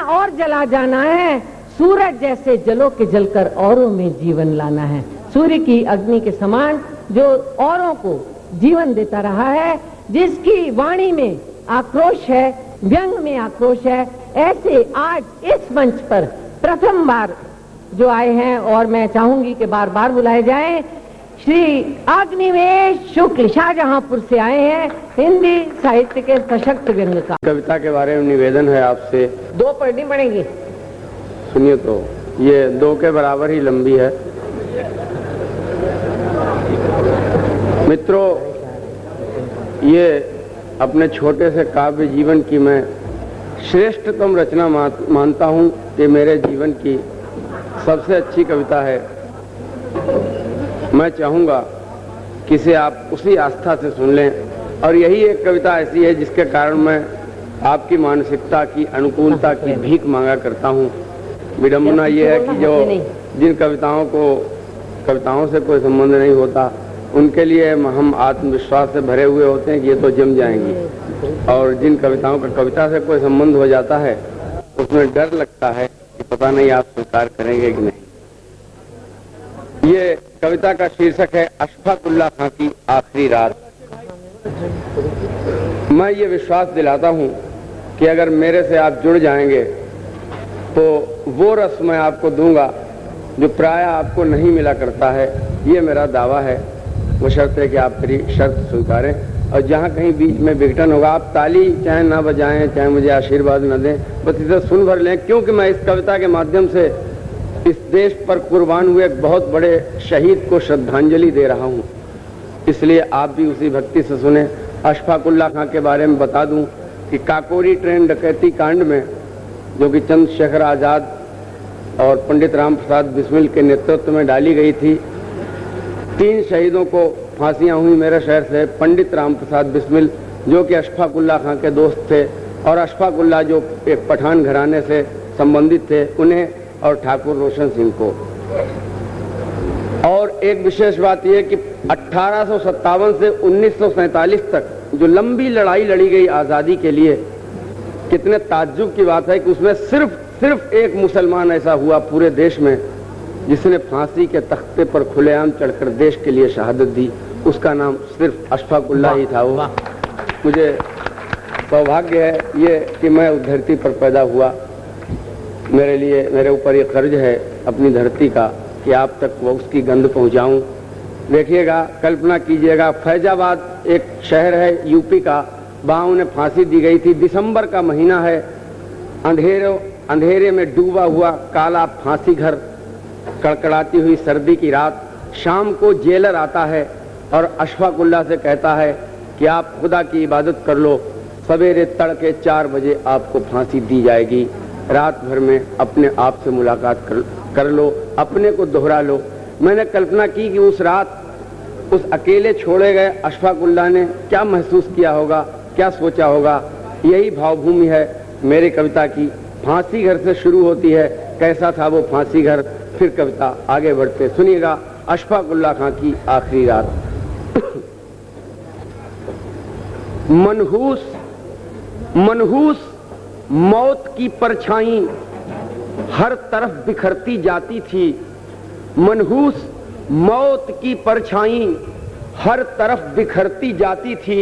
और जला जाना है, सूरज जैसे जलो के जलकर औरों में जीवन लाना है। सूर्य की अग्नि के समान जो औरों को जीवन देता रहा है, जिसकी वाणी में आक्रोश है, व्यंग में आक्रोश है, ऐसे आज इस मंच पर प्रथम बार जो आए हैं और मैं चाहूंगी कि बार बार बुलाए जाएं, श्री अग्निवेश शुक्ल शाहजहांपुर से आए हैं, हिंदी साहित्य के सशक्त व्यंग का। कविता के बारे में निवेदन है आपसे। 2 पढ़नी पड़ेगी। सुनिए तो, ये 2 के बराबर ही लंबी है। मित्रों, ये अपने छोटे से काव्य जीवन की मैं श्रेष्ठतम रचना मानता हूं कि मेरे जीवन की सबसे अच्छी कविता है। मैं चाहूंगा कि इसे आप उसी आस्था से सुन लें, और यही एक कविता ऐसी है जिसके कारण मैं आपकी मानसिकता की अनुकूलता की भीख मांगा करता हूं। विडंबना ये है कि जो जिन कविताओं से कोई संबंध नहीं होता, उनके लिए हम आत्मविश्वास से भरे हुए होते हैं कि ये तो जम जाएंगी, और जिन कविताओं का कविता से कोई संबंध हो जाता है उसमें डर लगता है कि पता नहीं आप स्वीकार करेंगे कि नहीं। ये कविता का शीर्षक है अशफाक उल्लाह खां की आखिरी रात। मैं ये विश्वास दिलाता हूं कि अगर मेरे से आप जुड़ जाएंगे तो वो रस मैं आपको दूंगा जो प्राय आपको नहीं मिला करता है। ये मेरा दावा है, वो शर्त है कि आप मेरी शर्त स्वीकारें, और जहाँ कहीं बीच में विघटन होगा आप ताली चाहे ना बजाएं, चाहे मुझे आशीर्वाद न दें, बस इसे सुन भर लें, क्योंकि मैं इस कविता के माध्यम से इस देश पर कुर्बान हुए एक बहुत बड़े शहीद को श्रद्धांजलि दे रहा हूँ। इसलिए आप भी उसी भक्ति से सुने। अशफाक उल्लाह खां के बारे में बता दूं कि काकोरी ट्रेन डकैती कांड में, जो कि चंद्रशेखर आजाद और पंडित राम प्रसाद बिस्मिल के नेतृत्व में डाली गई थी, 3 शहीदों को फांसियां हुई मेरे शहर से। पंडित राम प्रसाद बिस्मिल जो कि अशफाक उल्लाह खां के दोस्त थे, और अशफाक उल्लाह जो एक पठान घराने से संबंधित थे, उन्हें, और ठाकुर रोशन सिंह को। और एक विशेष बात यह कि 1857 से 1947 तक जो लंबी लड़ाई लड़ी गई आजादी के लिए, कितने ताज्जुब की बात है कि उसमें सिर्फ एक मुसलमान ऐसा हुआ पूरे देश में जिसने फांसी के तख्ते पर खुलेआम चढ़कर देश के लिए शहादत दी। उसका नाम सिर्फ अशफाक उल्लाह ही था। वो मुझे सौभाग्य है ये कि मैं उस धरती पर पैदा हुआ। मेरे ऊपर ये कर्ज है अपनी धरती का कि आप तक वो उसकी गंध पहुंचाऊं। देखिएगा, कल्पना कीजिएगा, फैजाबाद एक शहर है यूपी का, वहां उन्हें फांसी दी गई थी। दिसंबर का महीना है, अंधेरे में डूबा हुआ काला फांसी घर, कड़कड़ाती हुई सर्दी की रात। शाम को जेलर आता है और अशफाक उल्लाह से कहता है कि आप खुदा की इबादत कर लो, सवेरे तड़के 4 बजे आपको फांसी दी जाएगी। रात भर में अपने आप से मुलाकात कर लो, अपने को दोहरा लो। मैंने कल्पना की कि उस रात उस अकेले छोड़े गए अशफाक उल्लाह ने क्या महसूस किया होगा, क्या सोचा होगा। यही भावभूमि है मेरी कविता की। फांसी घर से शुरू होती है, कैसा था वो फांसी घर, फिर कविता आगे बढ़ते। सुनिएगा, अशफाक उल्लाह खां की आखिरी रात। मनहूस मौत की परछाई हर तरफ बिखरती जाती थी। मनहूस मौत की परछाई हर तरफ बिखरती जाती थी,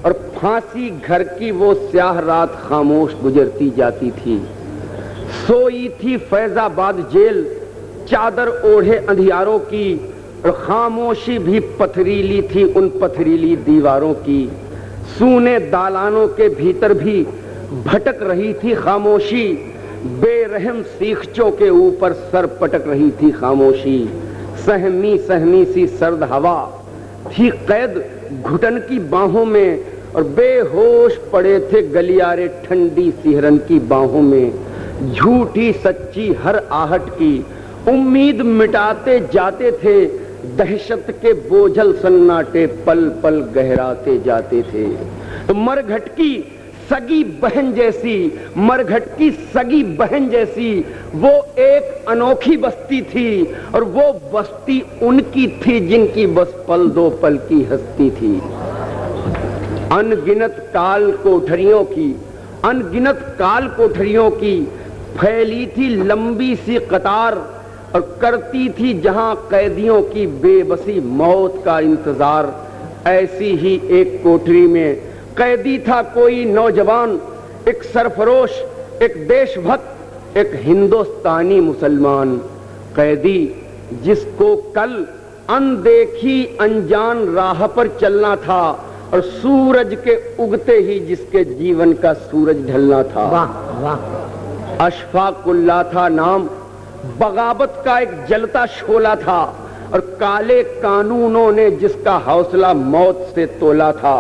और फांसी घर की वो स्याह रात खामोश गुजरती जाती थी। सोई थी फैजाबाद जेल चादर ओढ़े अंधियारों की, और खामोशी भी पथरीली थी उन पथरीली दीवारों की। सूने दालानों के भीतर भी भटक रही थी खामोशी, बेरहम सीखचों के ऊपर सर पटक रही थी खामोशी। सहमी सहमी सी सर्द हवा थी कैद घुटन की बाहों में, और बेहोश पड़े थे गलियारे ठंडी सिहरन की बाहों में। झूठी सच्ची हर आहट की उम्मीद मिटाते जाते थे, दहशत के बोझल सन्नाटे पल पल गहराते जाते थे। तो मरघट की सगी बहन जैसी वो एक अनोखी बस्ती थी, और वो बस्ती उनकी थी जिनकी बस पल दो पल की हस्ती थी। अनगिनत काल कोठरियों की फैली थी लंबी सी कतार और करती थी जहां कैदियों की बेबसी मौत का इंतजार। ऐसी ही एक कोठरी में कैदी था कोई नौजवान, एक सरफरोश, एक देशभक्त, एक हिंदुस्तानी मुसलमान। कैदी जिसको कल अनदेखी अनजान राह पर चलना था और सूरज के उगते ही जिसके जीवन का सूरज ढलना था। वाह वाह। अशफाकुल्लाह था नाम, बगावत का एक जलता शोला था और काले कानूनों ने जिसका हौसला मौत से तोला था।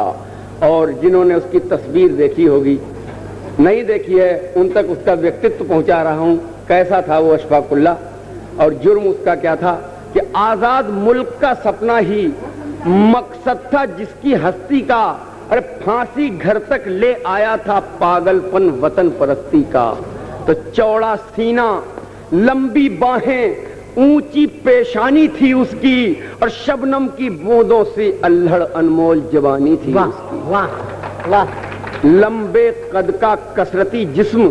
और जिन्होंने उसकी तस्वीर देखी होगी, नहीं देखी है, उन तक उसका व्यक्तित्व पहुंचा रहा हूं। कैसा था वो अशफाकुल्लाह और जुर्म उसका क्या था कि आजाद मुल्क का सपना ही मकसद था जिसकी हस्ती का। अरे फांसी घर तक ले आया था पागलपन वतन परस्ती का। तो चौड़ा सीना, लंबी बाहें, ऊंची पेशानी थी उसकी और शबनम की बूंदों से अल्हड़ अनमोल जवानी थी उसकी। वाह वाह। लंबे कद का कसरती जिस्म,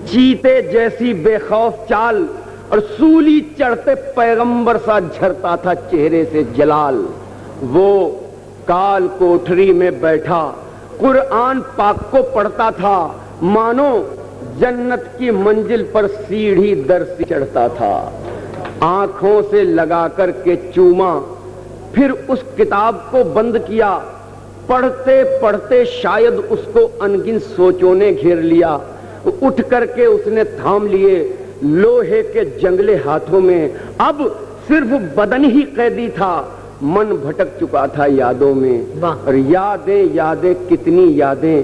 चीते जैसी बेखौफ चाल और सूली चढ़ते पैगंबर सा झरता था चेहरे से जलाल। वो काल कोठरी में बैठा कुरआन पाक को पढ़ता था, मानो जन्नत की मंजिल पर सीढ़ी दर से चढ़ता था। आंखों से लगाकर के चूमा, फिर उस किताब को बंद किया। पढ़ते पढ़ते शायद उसको अनगिन सोचों ने घेर लिया। उठ करके उसने थाम लिए लोहे के जंगले हाथों में। अब सिर्फ बदन ही कैदी था, मन भटक चुका था यादों में। और यादें यादें कितनी यादें,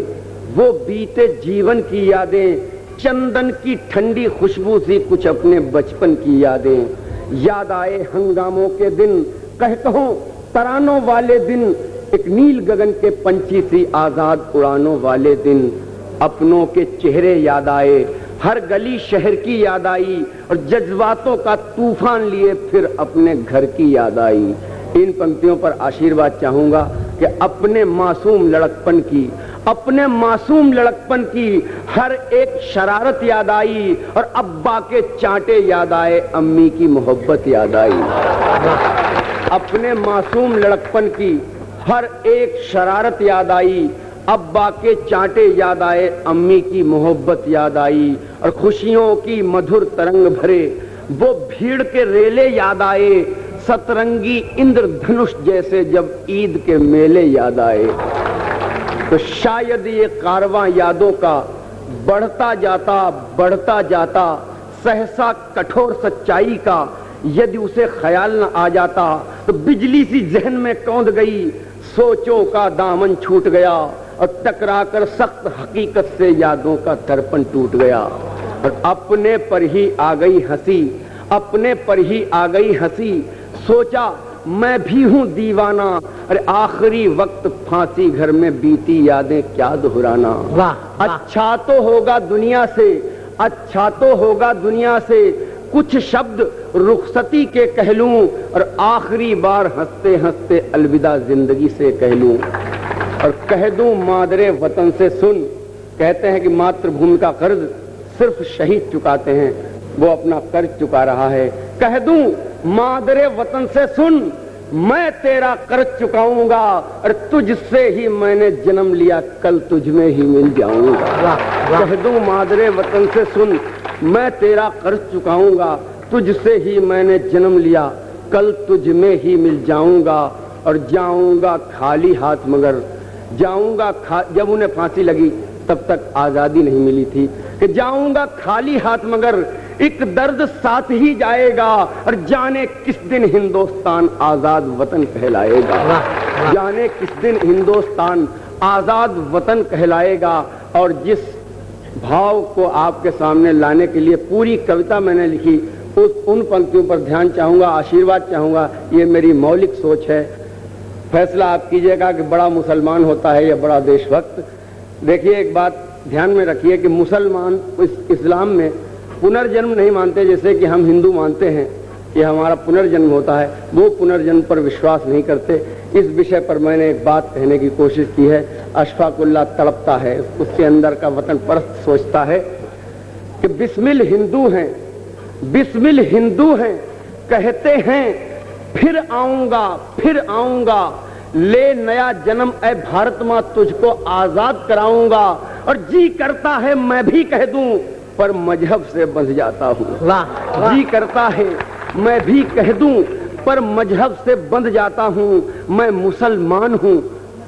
वो बीते जीवन की यादें, चंदन की ठंडी खुशबू सी कुछ अपने बचपन की यादें। याद आए हंगामों के दिन, कह कहो तरानों वाले दिन, एक नील गगन के पंछी सी आजाद उड़ानों वाले दिन। अपनों के चेहरे याद आए, हर गली शहर की याद आई और जज्बातों का तूफान लिए फिर अपने घर की याद आई। इन पंक्तियों पर आशीर्वाद चाहूंगा कि अपने मासूम लड़कपन की, अपने मासूम लड़कपन की हर एक शरारत याद आई और अब्बा के चांटे याद आए, अम्मी की मोहब्बत याद आई। अपने मासूम लड़कपन की हर एक शरारत याद आई, अब्बा के चांटे याद आए, अम्मी की मोहब्बत याद आई और खुशियों की मधुर तरंग भरे वो भीड़ के रेले याद आए, सतरंगी इंद्रधनुष जैसे जब ईद के मेले याद आए। तो शायद ये कारवां यादों का बढ़ता जाता सहसा कठोर सच्चाई का यदि उसे ख्याल न आ जाता तो बिजली सी जहन में कौंध गई, सोचों का दामन छूट गया और टकराकर सख्त हकीकत से यादों का दर्पण टूट गया। और अपने पर ही आ गई हंसी, अपने पर ही आ गई हंसी, सोचा मैं भी हूं दीवाना। अरे आखिरी वक्त फांसी घर में बीती यादें क्या दोहराना। अच्छा तो होगा दुनिया से, अच्छा तो होगा दुनिया से, कुछ शब्द रुखसती के कह लूं और आखिरी बार हंसते हंसते अलविदा जिंदगी से कह लूं। और कह दूं मादरे वतन से सुन, कहते हैं कि मातृभूमि का कर्ज सिर्फ शहीद चुकाते हैं, वो अपना कर्ज चुका रहा है। कह दूं मादरे वतन से सुन, मैं तेरा कर्ज चुकाऊंगा और तुझसे ही मैंने जन्म लिया, कल तुझ में ही मिल जाऊंगा। कह दूं मादरे वतन से सुन, मैं तेरा कर्ज चुकाऊंगा, तुझसे ही मैंने जन्म लिया, कल तुझ में ही मिल जाऊंगा और जाऊंगा खाली हाथ। मगर जाऊंगा जब उन्हें फांसी लगी तब तक आजादी नहीं मिली थी कि जाऊंगा खाली हाथ, मगर एक दर्द साथ ही जाएगा और जाने किस दिन हिंदुस्तान आजाद वतन कहलाएगा। जाने किस दिन हिंदुस्तान आजाद वतन कहलाएगा। और जिस भाव को आपके सामने लाने के लिए पूरी कविता मैंने लिखी, उन पंक्तियों पर ध्यान चाहूंगा, आशीर्वाद चाहूंगा। ये मेरी मौलिक सोच है, फैसला आप कीजिएगा कि बड़ा मुसलमान होता है या बड़ा देशभक्त। देखिए एक बात ध्यान में रखिए कि मुसलमान इस्लाम में पुनर्जन्म नहीं मानते जैसे कि हम हिंदू मानते हैं कि हमारा पुनर्जन्म होता है, वो पुनर्जन्म पर विश्वास नहीं करते। इस विषय पर मैंने एक बात कहने की कोशिश की है। अशफाकुल्लाह तड़पता है, उसके अंदर का वतन परस्त सोचता है। कि बिस्मिल हिंदू हैं, बिस्मिल हिंदू हैं, कहते हैं फिर आऊंगा, ले नया जन्म ऐ भारत मां, तुझको आजाद कराऊंगा। और जी करता है मैं भी कह दूं, पर मजहब से बंध जाता हूं। जी करता है मैं भी कह दूं, पर मजहब से बंध जाता हूं। मैं मुसलमान हूं,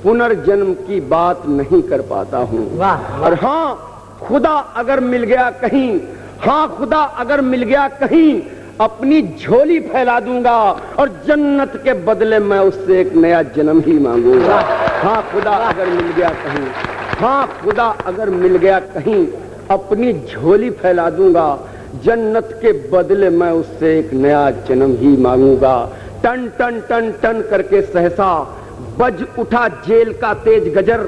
पुनर्जन्म की बात नहीं कर पाता हूं। और हाँ, खुदा अगर मिल गया कहीं, हाँ खुदा अगर मिल गया कहीं, अपनी झोली फैला दूंगा और जन्नत के बदले मैं उससे एक नया जन्म ही मांगूंगा। हाँ खुदा अगर मिल गया कहीं, हाँ खुदा अगर मिल गया कहीं, अपनी झोली फैला दूंगा, जन्नत के बदले मैं उससे एक नया जन्म ही मांगूंगा। टन टन टन टन करके सहसा बज उठा जेल का तेज गजर,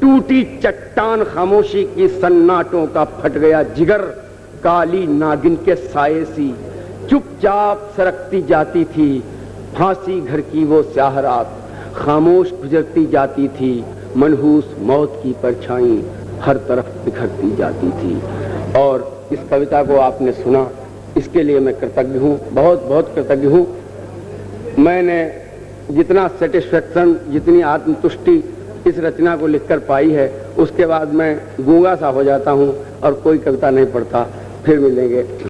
टूटी चट्टान खामोशी की, सन्नाटों का फट गया जिगर। काली नागिन के साये सी चुपचाप सरकती जाती थी, फांसी घर की वो स्याह रात खामोश गुजरती जाती थी। मनहूस मौत की परछाई हर तरफ बिखरती जाती थी। और इस कविता को आपने सुना, इसके लिए मैं कृतज्ञ हूँ, बहुत बहुत कृतज्ञ हूँ। मैंने जितना सेटिस्फेक्शन, जितनी आत्मतुष्टि इस रचना को लिखकर पाई है, उसके बाद मैं गूंगा सा हो जाता हूँ और कोई कविता नहीं पढ़ता। फिर मिलेंगे।